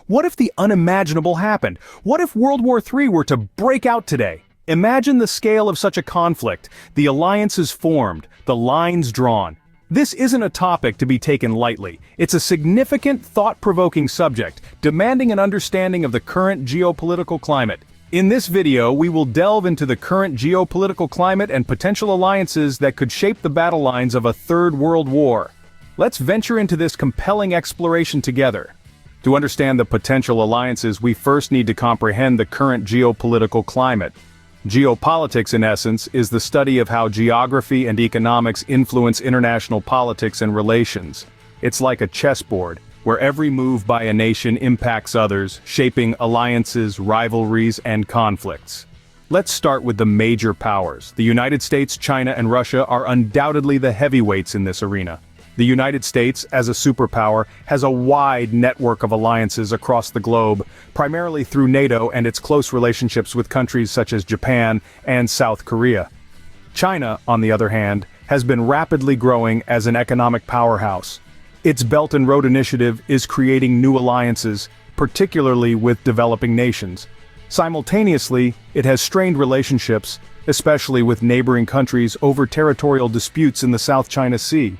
What if the unimaginable happened? What if World War III were to break out today? Imagine the scale of such a conflict, the alliances formed, the lines drawn. This isn't a topic to be taken lightly. It's a significant, thought-provoking subject, demanding an understanding of the current geopolitical climate. In this video, we will delve into the current geopolitical climate and potential alliances that could shape the battle lines of a third world war. Let's venture into this compelling exploration together. To understand the potential alliances, we first need to comprehend the current geopolitical climate. Geopolitics, in essence, is the study of how geography and economics influence international politics and relations. It's like a chessboard, where every move by a nation impacts others, shaping alliances, rivalries, and conflicts. Let's start with the major powers. The United States, China, and Russia are undoubtedly the heavyweights in this arena. The United States, as a superpower, has a wide network of alliances across the globe, primarily through NATO and its close relationships with countries such as Japan and South Korea. China, on the other hand, has been rapidly growing as an economic powerhouse. Its Belt and Road Initiative is creating new alliances, particularly with developing nations. Simultaneously, it has strained relationships, especially with neighboring countries over territorial disputes in the South China Sea.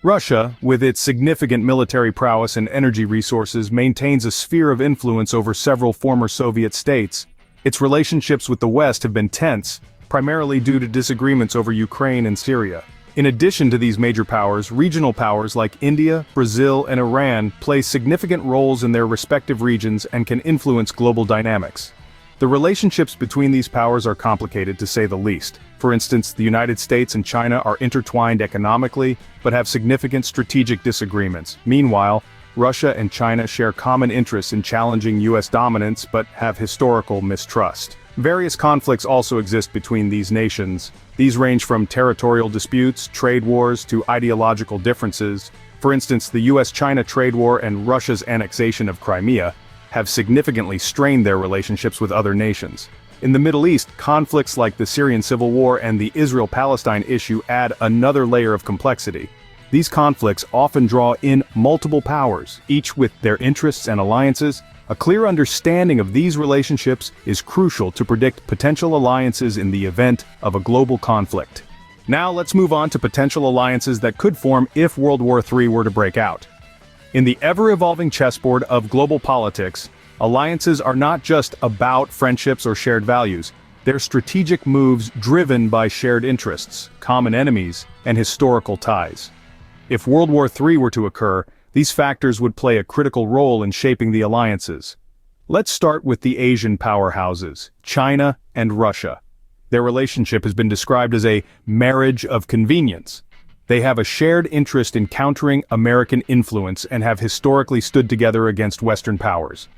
Russia, with its significant military prowess and energy resources, maintains a sphere of influence over several former Soviet states. Its relationships with the West have been tense, primarily due to disagreements over Ukraine and Syria. In addition to these major powers, regional powers like India, Brazil, and Iran play significant roles in their respective regions and can influence global dynamics. The relationships between these powers are complicated, to say the least. For instance, the United States and China are intertwined economically, but have significant strategic disagreements. Meanwhile, Russia and China share common interests in challenging U.S. dominance, but have historical mistrust. Various conflicts also exist between these nations. These range from territorial disputes, trade wars, to ideological differences. For instance, the U.S.-China trade war and Russia's annexation of Crimea have significantly strained their relationships with other nations. In the Middle East, conflicts like the Syrian civil war and the Israel-Palestine issue add another layer of complexity. These conflicts often draw in multiple powers, each with their interests and alliances. A clear understanding of these relationships is crucial to predict potential alliances in the event of a global conflict. Now let's move on to potential alliances that could form if World War III were to break out. In the ever-evolving chessboard of global politics, alliances are not just about friendships or shared values. They're strategic moves driven by shared interests, common enemies, and historical ties. If World War III were to occur, these factors would play a critical role in shaping the alliances. Let's start with the Asian powerhouses, China and Russia. Their relationship has been described as a marriage of convenience. They have a shared interest in countering American influence and have historically stood together against Western powers.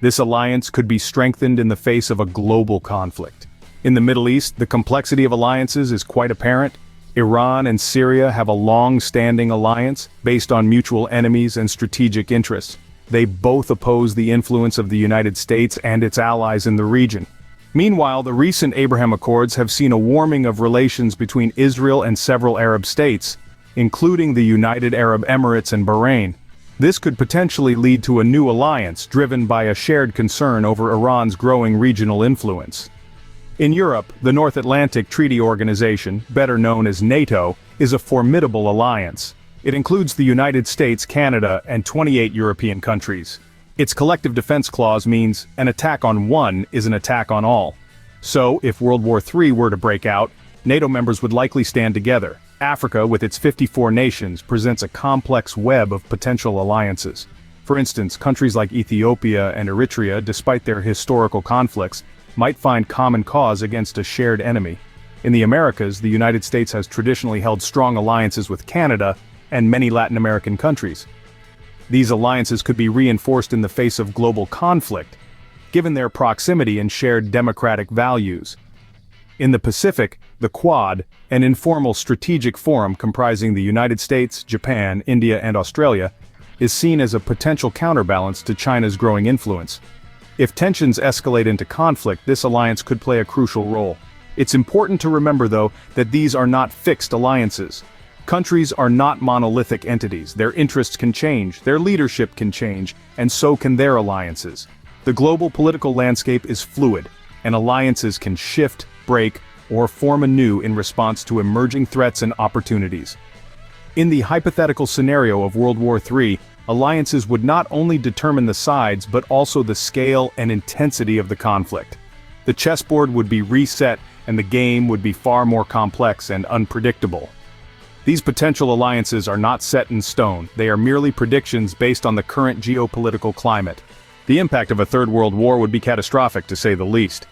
This alliance could be strengthened in the face of a global conflict. In the Middle East, the complexity of alliances is quite apparent. Iran and Syria have a long-standing alliance based on mutual enemies and strategic interests. They both oppose the influence of the United States and its allies in the region. Meanwhile, the recent Abraham Accords have seen a warming of relations between Israel and several Arab states, including the United Arab Emirates and Bahrain. This could potentially lead to a new alliance driven by a shared concern over Iran's growing regional influence. In Europe, the North Atlantic Treaty Organization, better known as NATO, is a formidable alliance. It includes the United States, Canada, and 28 European countries. Its collective defense clause means an attack on one is an attack on all. So, if World War III were to break out, NATO members would likely stand together. Africa, with its 54 nations, presents a complex web of potential alliances. For instance, countries like Ethiopia and Eritrea, despite their historical conflicts, might find common cause against a shared enemy. In the Americas, the United States has traditionally held strong alliances with Canada and many Latin American countries. These alliances could be reinforced in the face of global conflict, given their proximity and shared democratic values. In the Pacific, the Quad, an informal strategic forum comprising the United States, Japan, India, and Australia, is seen as a potential counterbalance to China's growing influence. If tensions escalate into conflict, this alliance could play a crucial role. It's important to remember, though, that these are not fixed alliances. Countries are not monolithic entities. Their interests can change, their leadership can change, and so can their alliances. The global political landscape is fluid, and alliances can shift, break, or form anew in response to emerging threats and opportunities. In the hypothetical scenario of World War III, alliances would not only determine the sides but also the scale and intensity of the conflict. The chessboard would be reset and the game would be far more complex and unpredictable. These potential alliances are not set in stone, they are merely predictions based on the current geopolitical climate. The impact of a third world war would be catastrophic, to say the least.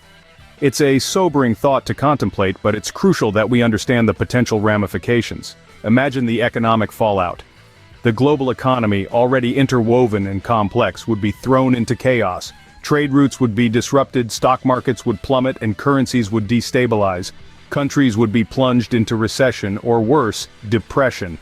It's a sobering thought to contemplate, but it's crucial that we understand the potential ramifications. Imagine the economic fallout. The global economy, already interwoven and complex, would be thrown into chaos. Trade routes would be disrupted, stock markets would plummet, and currencies would destabilize. Countries would be plunged into recession, or worse, depression.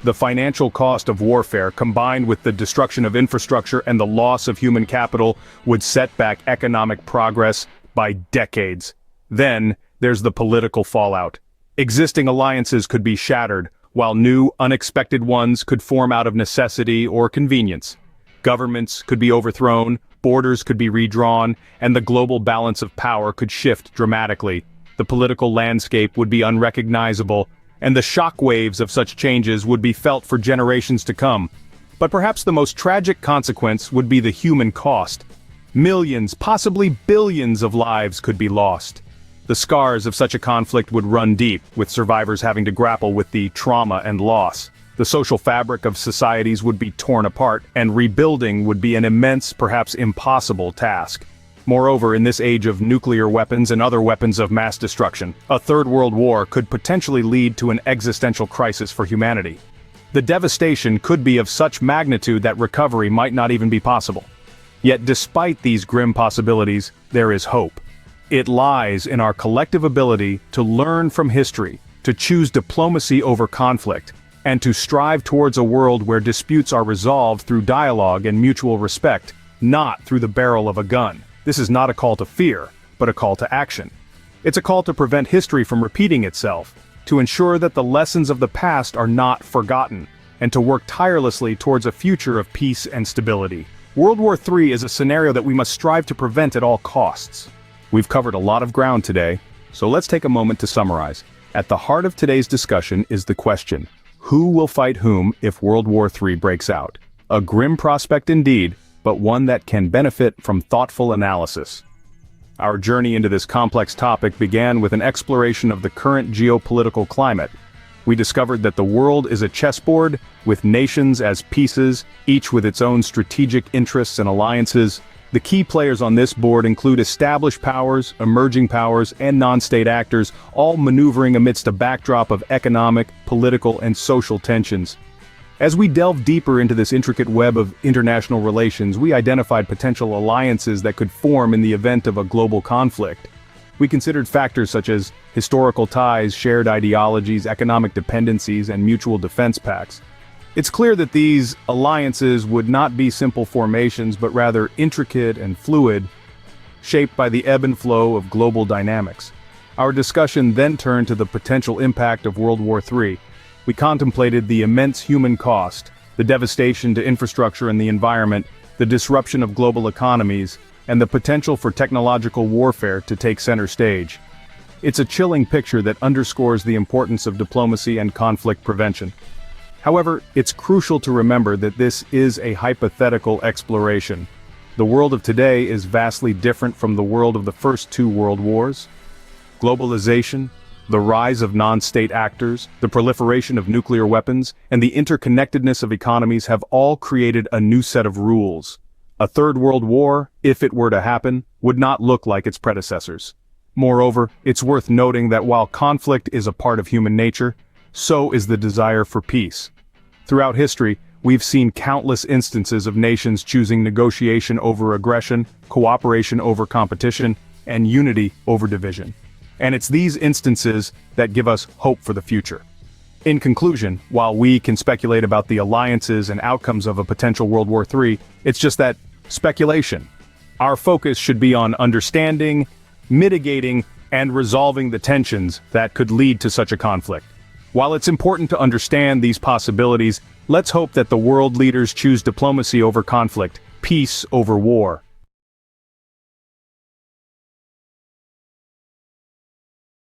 The financial cost of warfare, combined with the destruction of infrastructure and the loss of human capital, would set back economic progress by decades. Then, there's the political fallout. Existing alliances could be shattered, while new, unexpected ones could form out of necessity or convenience. Governments could be overthrown, borders could be redrawn, and the global balance of power could shift dramatically. The political landscape would be unrecognizable, and the shockwaves of such changes would be felt for generations to come. But perhaps the most tragic consequence would be the human cost. Millions, possibly billions of lives could be lost. The scars of such a conflict would run deep, with survivors having to grapple with the trauma and loss. The social fabric of societies would be torn apart, and rebuilding would be an immense, perhaps impossible task. Moreover, in this age of nuclear weapons and other weapons of mass destruction, a third world war could potentially lead to an existential crisis for humanity. The devastation could be of such magnitude that recovery might not even be possible. Yet despite these grim possibilities, there is hope. It lies in our collective ability to learn from history, to choose diplomacy over conflict, and to strive towards a world where disputes are resolved through dialogue and mutual respect, not through the barrel of a gun. This is not a call to fear, but a call to action. It's a call to prevent history from repeating itself, to ensure that the lessons of the past are not forgotten, and to work tirelessly towards a future of peace and stability. World War III is a scenario that we must strive to prevent at all costs. We've covered a lot of ground today, so let's take a moment to summarize. At the heart of today's discussion is the question: who will fight whom if World War III breaks out? A grim prospect indeed, but one that can benefit from thoughtful analysis. Our journey into this complex topic began with an exploration of the current geopolitical climate. We discovered that the world is a chessboard, with nations as pieces, each with its own strategic interests and alliances. The key players on this board include established powers, emerging powers, and non-state actors, all maneuvering amidst a backdrop of economic, political, and social tensions. As we delve deeper into this intricate web of international relations, we identified potential alliances that could form in the event of a global conflict. We considered factors such as historical ties, shared ideologies, economic dependencies, and mutual defense pacts. It's clear that these alliances would not be simple formations, but rather intricate and fluid, shaped by the ebb and flow of global dynamics. Our discussion then turned to the potential impact of World War III. We contemplated the immense human cost, the devastation to infrastructure and the environment, the disruption of global economies, and the potential for technological warfare to take center stage. It's a chilling picture that underscores the importance of diplomacy and conflict prevention. However, it's crucial to remember that this is a hypothetical exploration. The world of today is vastly different from the world of the first two world wars. Globalization, the rise of non-state actors, the proliferation of nuclear weapons, and the interconnectedness of economies have all created a new set of rules. A third world war, if it were to happen, would not look like its predecessors. Moreover, it's worth noting that while conflict is a part of human nature, so is the desire for peace. Throughout history, we've seen countless instances of nations choosing negotiation over aggression, cooperation over competition, and unity over division. And it's these instances that give us hope for the future. In conclusion, while we can speculate about the alliances and outcomes of a potential World War III, it's just that speculation. Our focus should be on understanding, mitigating, and resolving the tensions that could lead to such a conflict. While it's important to understand these possibilities, let's hope that the world leaders choose diplomacy over conflict, peace over war.